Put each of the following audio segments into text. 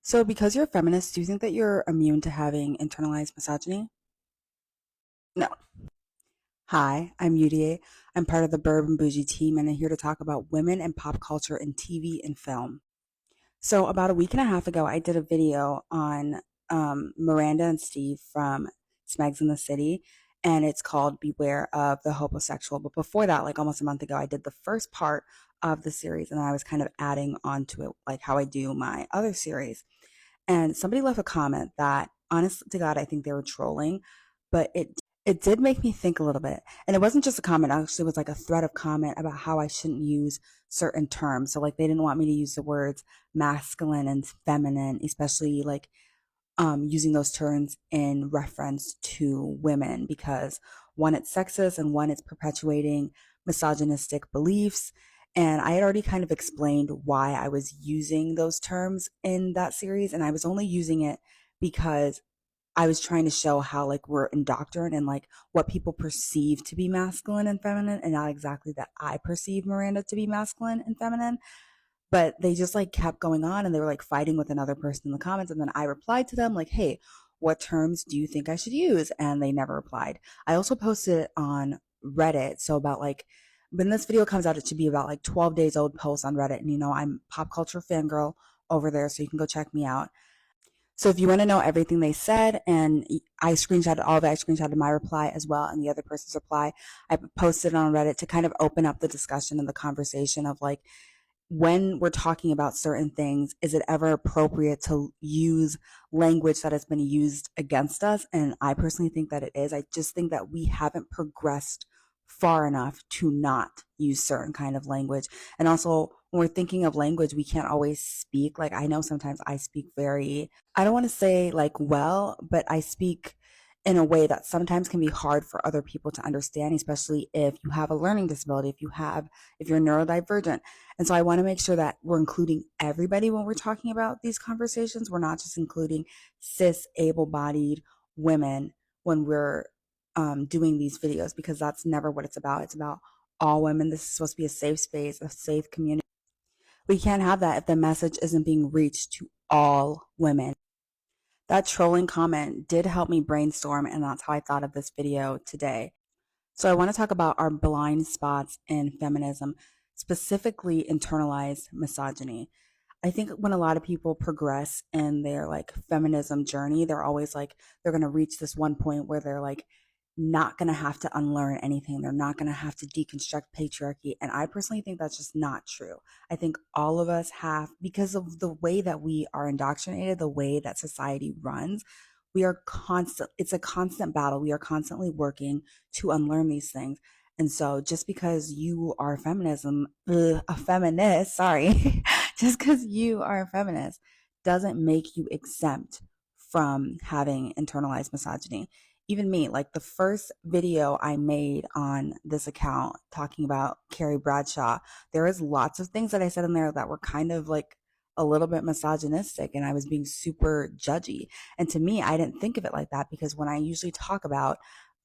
So, because you're a feminist, do you think that you're immune to having internalized misogyny? No. Hi, I'm UDA. I'm part of the Burb and Bougie team, and I'm here to talk about women and pop culture in TV and film. So, about a week and a half ago, I did a video on Miranda and Steve from Smegs in the City, and it's called Beware of the Homosexual. But before that, like almost a month ago, I did the first part of the series, and then I was kind of adding on to it, like how I do my other series. And somebody left a comment that, honest to God, I think they were trolling, but it did make me think a little bit. And it wasn't just a comment; actually, it was like a thread of comment about how I shouldn't use certain terms. So, like, they didn't want me to use the words masculine and feminine, especially like using those terms in reference to women, because one, it's sexist, and one, it's perpetuating misogynistic beliefs. And I had already kind of explained why I was using those terms in that series, and I was only using it because I was trying to show how like we're indoctrinated and like what people perceive to be masculine and feminine, and not exactly that I perceive Miranda to be masculine and feminine. But they just like kept going on, and they were like fighting with another person in the comments. And then I replied to them like, hey, what terms do you think I should use? And they never replied. I also posted it on Reddit. So about like, when this video comes out, it should be about like 12 days old post on Reddit. And I'm Pop Culture Fangirl over there. So you can go check me out. So if you want to know everything they said, and I screenshotted all of it, I screenshotted my reply as well and the other person's reply. I posted it on Reddit to kind of open up the discussion and the conversation of like, when we're talking about certain things, is it ever appropriate to use language that has been used against us? And I personally think that it is. I just think that we haven't progressed far enough to not use certain kind of language. And also, when we're thinking of language, we can't always speak. Like, I know sometimes I speak very, I don't want to say like well, but I speak in a way that sometimes can be hard for other people to understand, especially if you have a learning disability, if you're neurodivergent. And so I want to make sure that we're including everybody when we're talking about these conversations. We're not just including cis, able-bodied women when we're doing these videos, because that's never what it's about. It's about all women. This is supposed to be a safe space, a safe community. We can't have that if the message isn't being reached to all women. That trolling comment did help me brainstorm, and that's how I thought of this video today. So I want to talk about our blind spots in feminism, specifically internalized misogyny. I think when a lot of people progress in their like feminism journey, they're always like, they're going to reach this one point where they're like not going to have to unlearn anything. They're not going to have to deconstruct patriarchy. And I personally think that's just not true. I think all of us have, because of the way that we are indoctrinated, the way that society runs, it's a constant battle. We are constantly working to unlearn these things. And so just because you are a feminist, sorry, just because you are a feminist doesn't make you exempt from having internalized misogyny. Even me, like the first video I made on this account talking about Carrie Bradshaw, there was lots of things that I said in there that were kind of like a little bit misogynistic, and I was being super judgy. And to me, I didn't think of it like that, because when I usually talk about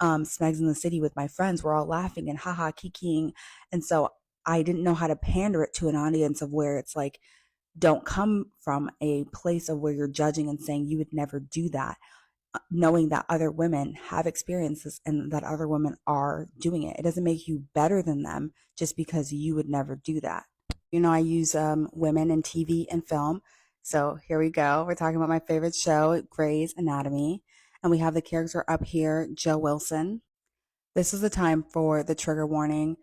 Smegs in the City with my friends, we're all laughing and haha kikiing. And so I didn't know how to pander it to an audience of where it's like, don't come from a place of where you're judging and saying you would never do that, knowing that other women have experiences and that other women are doing it. It doesn't make you better than them just because you would never do that. I use women in TV and film. So here we go. We're talking about my favorite show, Grey's Anatomy. And we have the character up here, Joe Wilson. This is the time for the trigger warning.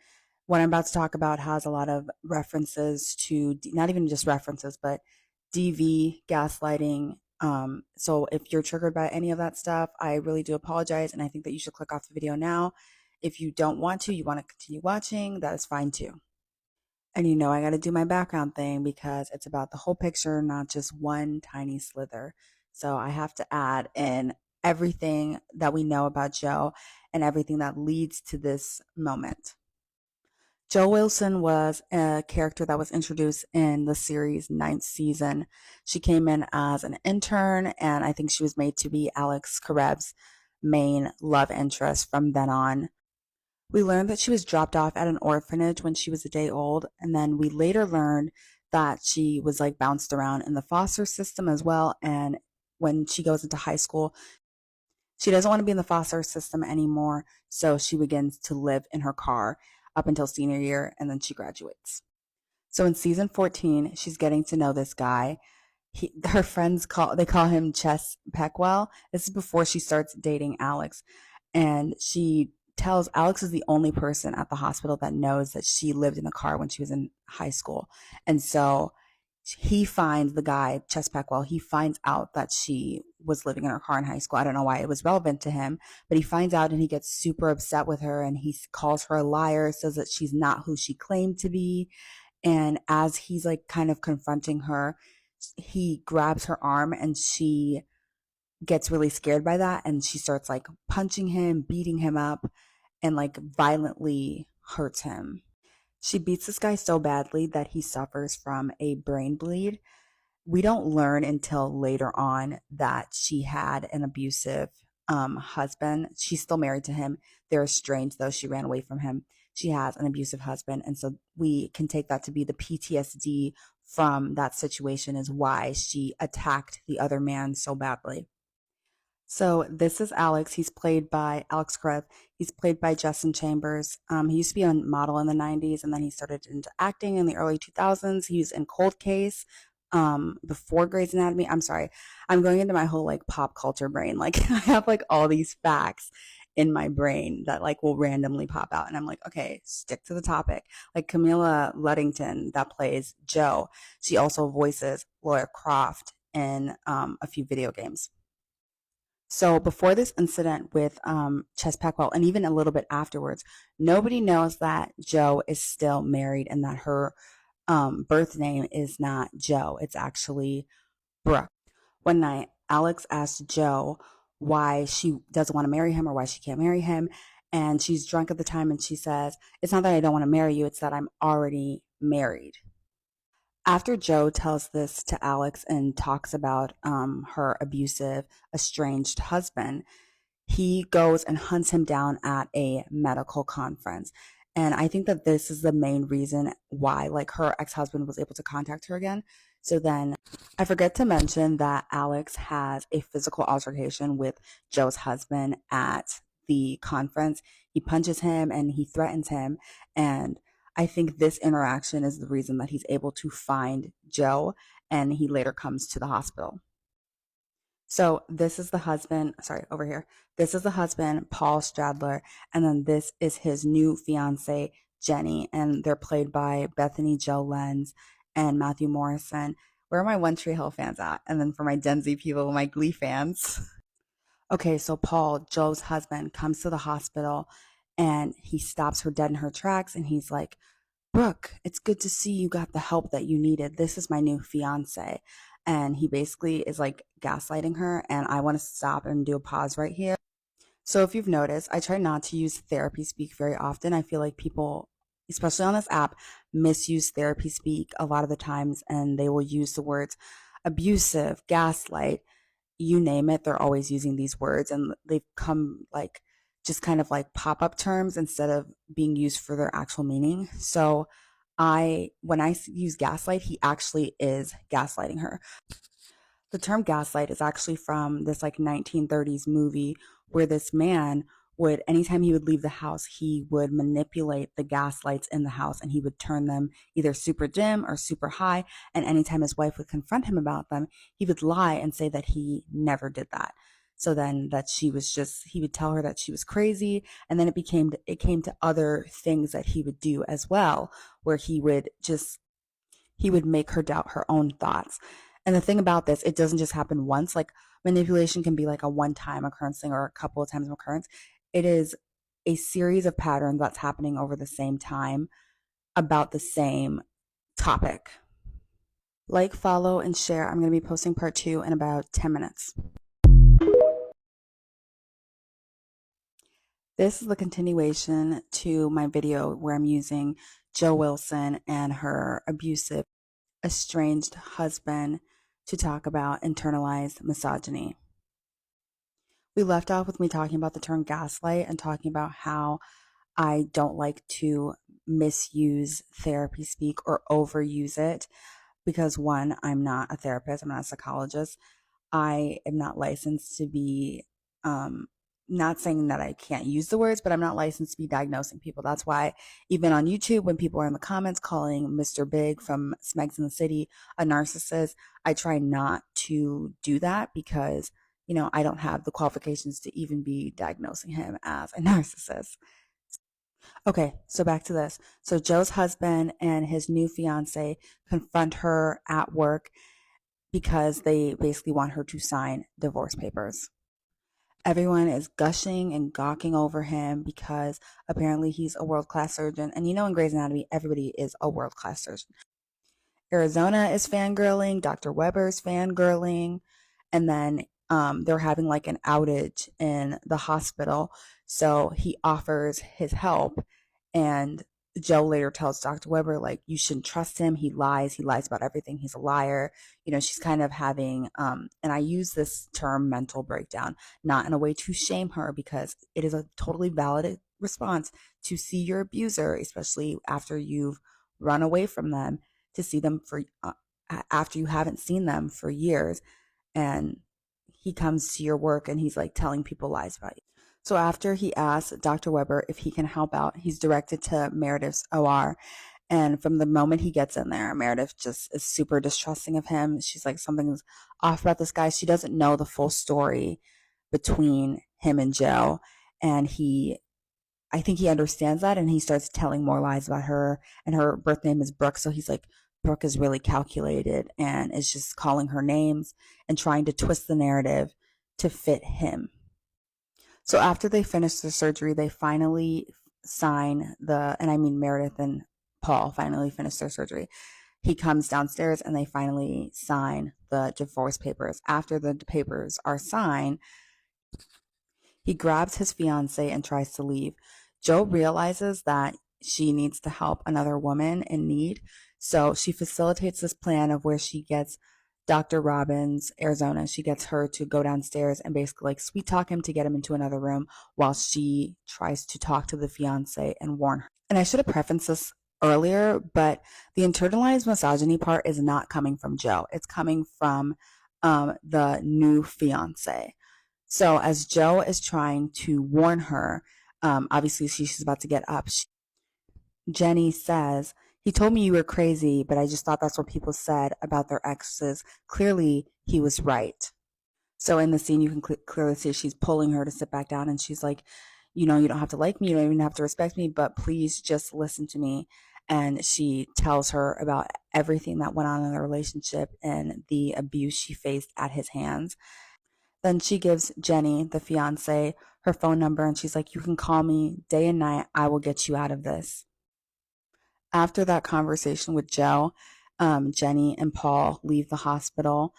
What I'm about to talk about has a lot of references to, not even just references, but DV, gaslighting. So if you're triggered by any of that stuff, I really do apologize. And I think that you should click off the video now. If you don't want to, you want to continue watching, that is fine too. And I got to do my background thing because it's about the whole picture, not just one tiny slither. So I have to add in everything that we know about Joe and everything that leads to this moment. Jo Wilson was a character that was introduced in the series' ninth season. She came in as an intern, and I think she was made to be Alex Kareb's main love interest from then on. We learned that she was dropped off at an orphanage when she was a day old, and then we later learned that she was like bounced around in the foster system as well. And when she goes into high school, she doesn't want to be in the foster system anymore. So she begins to live in her car up until senior year, and then she graduates. So in season 14, she's getting to know this guy. Her friends call him Chess Peckwell. This is before she starts dating Alex, and she tells Alex is the only person at the hospital that knows that she lived in the car when she was in high school. And so he finds the guy, Chess Peckwell, he finds out that she was living in her car in high school. I don't know why it was relevant to him, but he finds out and he gets super upset with her, and he calls her a liar, says that she's not who she claimed to be. And as he's like kind of confronting her, he grabs her arm, and she gets really scared by that, and she starts like punching him, beating him up, and like violently hurts him. She beats this guy so badly that he suffers from a brain bleed. We don't learn until later on that she had an abusive husband. She's still married to him. They're estranged, though. She ran away from him. She has an abusive husband. And so we can take that to be the PTSD from that situation, is why she attacked the other man so badly. So this is Alex. He's played by Alex Karev. He's played by Justin Chambers. He used to be a model in the 90s, and then he started into acting in the early 2000s. He was in Cold Case before Grey's Anatomy. I'm sorry. I'm going into my whole like pop culture brain. Like I have like all these facts in my brain that like will randomly pop out. And I'm like, okay, stick to the topic. Like Camilla Luddington that plays Jo. She also voices Laura Croft in a few video games. So before this incident with Chess Packwell, and even a little bit afterwards, nobody knows that Jo is still married and that her birth name is not Jo. It's actually Brooke. One night, Alex asked Jo why she doesn't want to marry him or why she can't marry him. And she's drunk at the time, and she says, "It's not that I don't want to marry you, it's that I'm already married." After Jo tells this to Alex and talks about her abusive, estranged husband, he goes and hunts him down at a medical conference. And I think that this is the main reason why like her ex-husband was able to contact her again. So then I forget to mention that Alex has a physical altercation with Joe's husband at the conference. He punches him and he threatens him. And I think this interaction is the reason that he's able to find Joe, and he later comes to the hospital. So this is the husband, sorry, over here. This is the husband, Paul Stradler, and then this is his new fiance, Jenny, and they're played by Bethany Joe Lenz and Matthew Morrison. Where are my One Tree Hill fans at? And then for my Gen Z people, my Glee fans. Okay, so Paul, Joe's husband, comes to the hospital and he stops her dead in her tracks, and he's like, "Brooke, it's good to see you got the help that you needed. This is my new fiance." And he basically is like gaslighting her. And I want to stop and do a pause right here. So if you've noticed, I try not to use therapy speak very often. I feel like people, especially on this app, misuse therapy speak a lot of the times, and they will use the words abusive, gaslight, you name it. They're always using these words, and they've come like just kind of like pop-up terms instead of being used for their actual meaning. So when I use gaslight, he actually is gaslighting her. The term gaslight is actually from this like 1930s movie where this man would, anytime he would leave the house, he would manipulate the gas lights in the house, and he would turn them either super dim or super high. And anytime his wife would confront him about them, he would lie and say that he never did that. So then that she was just, he would tell her that she was crazy. And then it came to other things that he would do as well, where he would make her doubt her own thoughts. And the thing about this, it doesn't just happen once. Like manipulation can be like a one-time occurrence thing or a couple of times of occurrence. It is a series of patterns that's happening over the same time about the same topic. Like, follow, and share. I'm going to be posting part 2 in about 10 minutes. This is the continuation to my video where I'm using Jo Wilson and her abusive, estranged husband to talk about internalized misogyny. We left off with me talking about the term gaslight and talking about how I don't like to misuse therapy speak or overuse it. because one, I'm not a therapist, I'm not a psychologist. I am not licensed to be, um, not saying that I can't use the words, but I'm not licensed to be diagnosing people. That's why even on YouTube, when people are in the comments calling Mr. Big from Smegs in the City a narcissist, I try not to do that because, I don't have the qualifications to even be diagnosing him as a narcissist. Okay, so back to this. So Joe's husband and his new fiance confront her at work because they basically want her to sign divorce papers. Everyone is gushing and gawking over him because apparently he's a world class surgeon. And in Grey's Anatomy, everybody is a world class surgeon. Arizona is fangirling, Dr. Weber's fangirling, and then they're having like an outage in the hospital. So he offers his help, and Joe later tells Dr. Weber, like, you shouldn't trust him. He lies. He lies about everything. He's a liar. She's kind of having, and I use this term mental breakdown, not in a way to shame her because it is a totally valid response to see your abuser, especially after you've run away from them, to see them for after you haven't seen them for years, and he comes to your work and he's like telling people lies about you. So after he asks Dr. Weber if he can help out, he's directed to Meredith's OR. And from the moment he gets in there, Meredith just is super distrusting of him. She's like, something's off about this guy. She doesn't know the full story between him and Joe. And I think he understands that, and he starts telling more lies about her. And her birth name is Brooke. So he's like, Brooke is really calculated and is just calling her names and trying to twist the narrative to fit him. So after they finish the surgery, they finally sign and I mean Meredith and Paul finally finish their surgery. He comes downstairs and they finally sign the divorce papers. After the papers are signed, he grabs his fiance and tries to leave. Joe realizes that she needs to help another woman in need. So she facilitates this plan of where she gets Dr. Robbins, Arizona, she gets her to go downstairs and basically like sweet talk him to get him into another room while she tries to talk to the fiance and warn her. And I should have prefaced this earlier, but the internalized misogyny part is not coming from Joe. It's coming from the new fiance. So as Joe is trying to warn her, obviously she's about to get up. Jenny says, he told me you were crazy, but I just thought that's what people said about their exes. Clearly, he was right. So in the scene, you can clearly see she's pulling her to sit back down, and she's like, you don't have to like me, you don't even have to respect me, but please just listen to me. And she tells her about everything that went on in the relationship and the abuse she faced at his hands. Then she gives Jenny, the fiance, her phone number, and she's like, you can call me day and night. I will get you out of this. After that conversation with Joe, Jenny and Paul leave the hospital.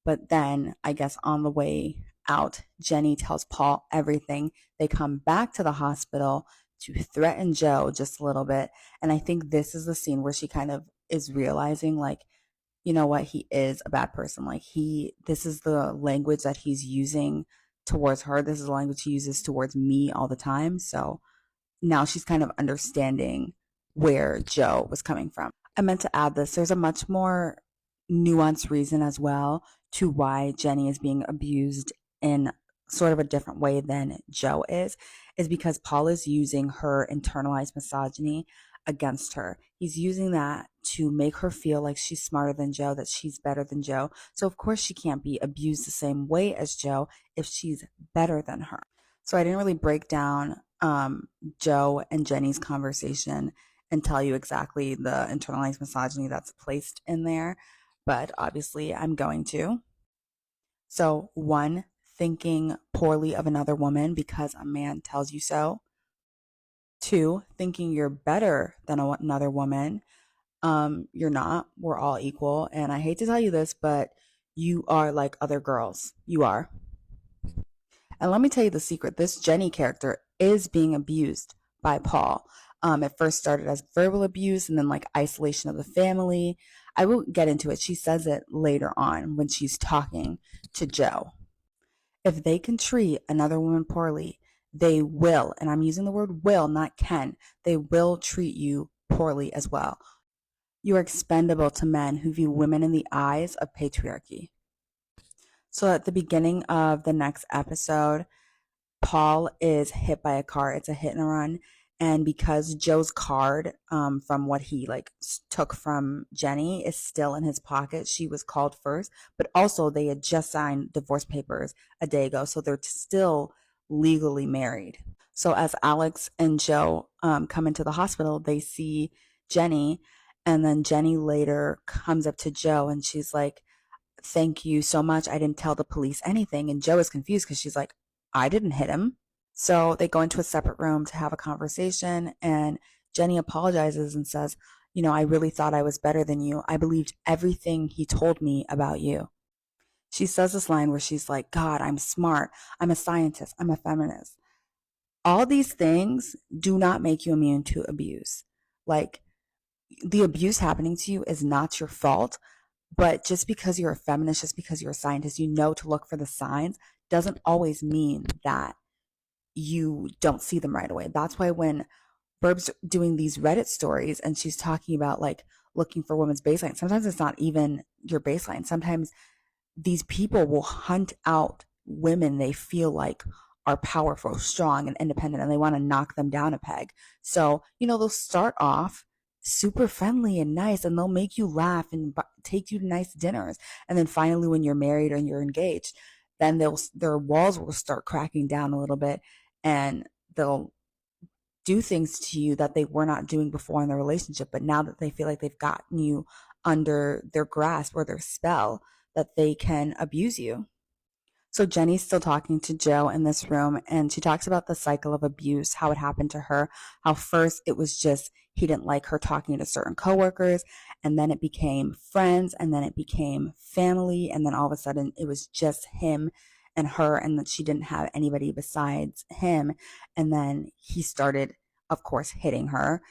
But then, I guess on the way out, Jenny tells Paul everything. They come back to the hospital to threaten Joe just a little bit. And I think this is the scene where she kind of is realizing, like, you know what, he is a bad person. Like, this is the language that he's using towards her. This is the language he uses towards me all the time. So now she's kind of understanding where Joe was coming from. I meant to add this. There's a much more nuanced reason as well to why Jenny is being abused in sort of a different way than Joe is because Paul is using her internalized misogyny against her. He's using that to make her feel like she's smarter than Joe, that she's better than Joe. So of course she can't be abused the same way as Joe if she's better than her. So I didn't really break down Joe and Jenny's conversation and tell you exactly the internalized misogyny that's placed in there, but obviously I'm going to. So, one, thinking poorly of another woman because a man tells you so. Two, thinking you're better than another woman. You're not. We're all equal. And I hate to tell you this, but you are like other girls. You are. And let me tell you the secret. This Jenny character is being abused by Paul. It first started as verbal abuse and then like isolation of the family. I will get into it. She says it later on when she's talking to Joe. If they can treat another woman poorly, they will, and I'm using the word will, not can, they will treat you poorly as well. You are expendable to men who view women in the eyes of patriarchy. So at the beginning of the next episode, Paul is hit by a car. It's a hit and run. And because Joe's card, from what he like took from Jenny, is still in his pocket, she was called first. But also, they had just signed divorce papers a day ago, so they're still legally married. So as Alex and Joe come into the hospital, they see Jenny, and then Jenny later comes up to Joe and she's like, "Thank you so much. I didn't tell the police anything." And Joe is confused because she's like, "I didn't hit him." So they go into a separate room to have a conversation, and Jenny apologizes and says, "I really thought I was better than you. I believed everything he told me about you." She says this line where she's like, "God, I'm smart. I'm a scientist. I'm a feminist." All these things do not make you immune to abuse. Like, the abuse happening to you is not your fault, but just because you're a feminist, just because you're a scientist, you know to look for the signs, doesn't always mean that you don't see them right away. That's why when Burb's doing these Reddit stories and she's talking about like looking for women's baseline, sometimes it's not even your baseline. Sometimes these people will hunt out women they feel like are powerful, strong, and independent, and they want to knock them down a peg. So, they'll start off super friendly and nice, and they'll make you laugh and take you to nice dinners. And then finally, when you're married or you're engaged, then their walls will start cracking down a little bit, and they'll do things to you that they were not doing before in the relationship. But now that they feel like they've gotten you under their grasp or their spell, that they can abuse you. So Jenny's still talking to Joe in this room, and she talks about the cycle of abuse, how it happened to her, how first it was just he didn't like her talking to certain coworkers, and then it became friends, and then it became family, and then all of a sudden it was just him and her, and that she didn't have anybody besides him. And then he started, of course, hitting her.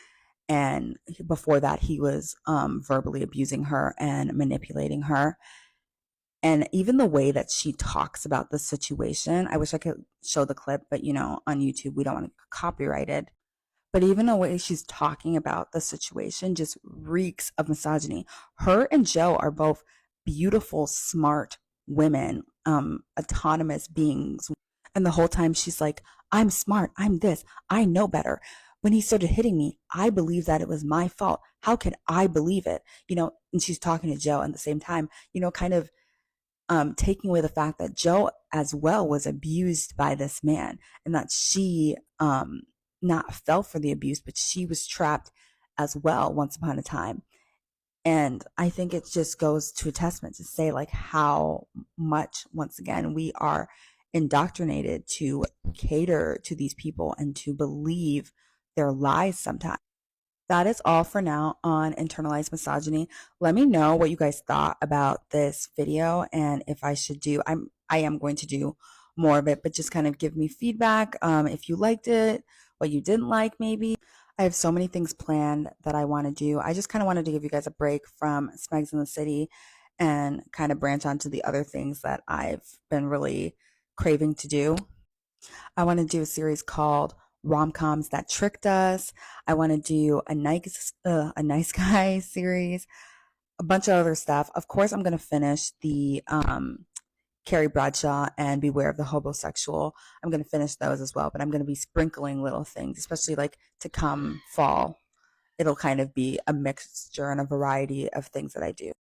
And before that, he was verbally abusing her and manipulating her. And even the way that she talks about the situation, I wish I could show the clip, but on YouTube, we don't want to get copyrighted. But even the way she's talking about the situation just reeks of misogyny. Her and Joe are both beautiful, smart women, autonomous beings. And the whole time she's like, "I'm smart. I'm this. I know better. When he started hitting me, I believed that it was my fault. How could I believe it?" And she's talking to Joe at the same time, kind of taking away the fact that Joe as well was abused by this man, and that she not fell for the abuse, but she was trapped as well once upon a time. And I think it just goes to a testament to say like how much, once again, we are indoctrinated to cater to these people and to believe their lies sometimes. That is all for now on internalized misogyny. Let me know what you guys thought about this video, and if I should do, I am going to do more of it, but just kind of give me feedback, if you liked it, what you didn't like maybe. I have so many things planned that I want to do. I just kind of wanted to give you guys a break from Smegs in the City and kind of branch onto the other things that I've been really craving to do. I want to do a series called Rom-Coms That Tricked Us. I want to do a nice guy series, a bunch of other stuff. Of course, I'm going to finish the Carrie Bradshaw and Beware of the Hobosexual. I'm going to finish those as well, but I'm going to be sprinkling little things, especially like to come fall. It'll kind of be a mixture and a variety of things that I do.